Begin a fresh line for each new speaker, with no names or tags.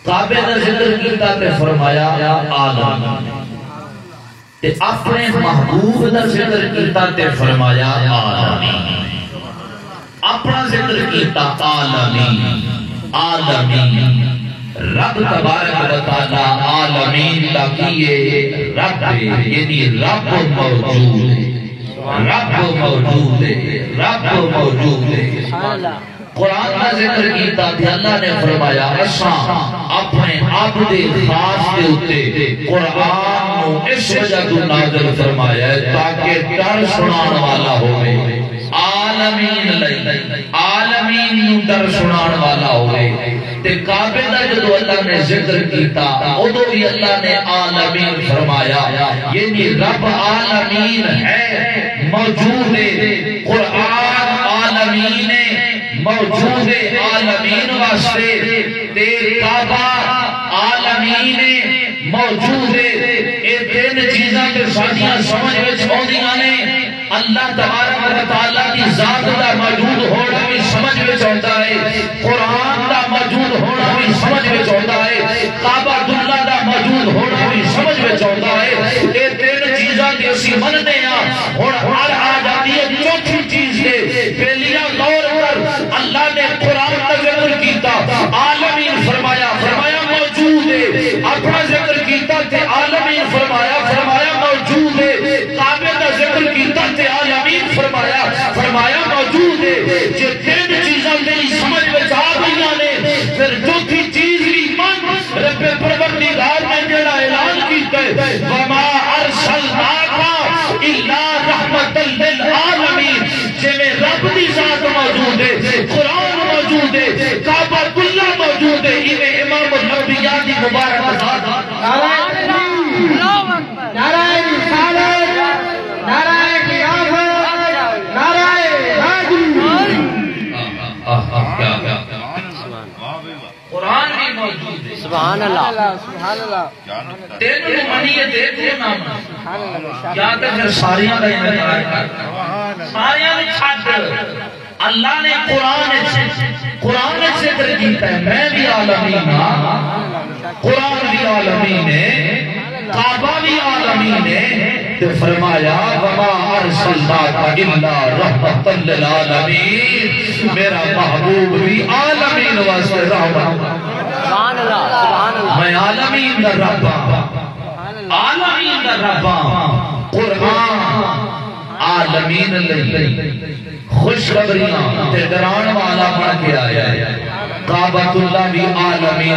کعبے دا ذکر کیتا تے فرمایا عالمین، تے اپنے محبوب دا ذکر کیتا تے فرمایا عالمین، اپنا ذکر کیتا عالمین عالمین۔ رب تبارک و تعالی عالمین دا کیے رب یعنی رب موجود ہے، رب موجود ہے، رب موجود ہے۔ قرآن کا ذکر کیتا تھا، اللہ نے فرمایا اساں اپنے عبد خاص کے اوتے قرآن نو اس وجہ تو نازل فرمایا ہے تاکہ ڈر سنان والا ہوئے، عالمین لئی عالمین نو ڈر سنان والا ہوئے۔ تے کعبے دا جدو اللہ نے ذکر کیتا ادو بھی اللہ نے عالمین فرمایا، یعنی رب عالمین ہے، موجود ہے، قرآن عالمین موجود ہے عالمین واسطے، تے کعبہ عالمین موجود ہے۔ اے تین چیزاں کے ساتھیاں سمجھ وچ آندیاں نے، اللہ تبارک و تعالیٰ کی ذات دا موجود ہونا بھی سمجھ وچ آندا ہے، قرآن دا موجود ہونا بھی سمجھ وچ آندا ہے، کعبہ اللہ دا موجود ہونا بھی سمجھ وچ آندا ہے۔ اے تین چیزاں کے اسی مننے ہاں، ہن ہر آ جاتی ہے چوتھی چیز دے پہلیا غور کر، اللہ نے قرآن کا ذکر کیتا عالمین فرمایا، فرمایا موجود ہے، اپنا ذکر کیتا تے عالمین فرمایا، فرمایا موجود ہے، کعبے کا ذکر کیتا تے عالمین فرمایا، فرمایا موجود ہے۔ جو تین چیزاں میری سمجھ میں آ گئیاں نے، پھر چوتھی چیز بھی من رب پروردگار نے جڑا اعلان کیتا ہے وما ارسلناک الا رحمۃ للعالمین، جویں رب دی ذات موجود ہے، قرآن موجود ہے، کعبہ اللہ موجود ہے، انہیں امام الانبیاء دی مبارک ذات نعرہ رسالت، نعرہ خلافت، نعرہ قرآن بھی موجود ہے۔
سبحان اللہ سبحان اللہ۔
تینوں کو منیے دیکھو نام کیا کہ پھر ساریاں کا انکار کر، ساریاں نے چھٹ۔ اللہ نے قرآن سے ذکر کیتا ہے میں بھی عالمین ہاں، قرآن بھی عالمین ہے، کعبہ بھی عالمین ہے، تو فرمایا وما ارسلناک الا رحمۃ للعالمین، میرا محبوب بھی عالمین واسطے رحمت۔
سبحان اللہ سبحان اللہ۔
میں عالمین دا رب ہاں، عالمین دا رب ہاں۔ قرآن عالمین لئی خوشخبریاں تے ڈران والا بن کے آیا ہے، کعبۃ اللہ بھی عالمین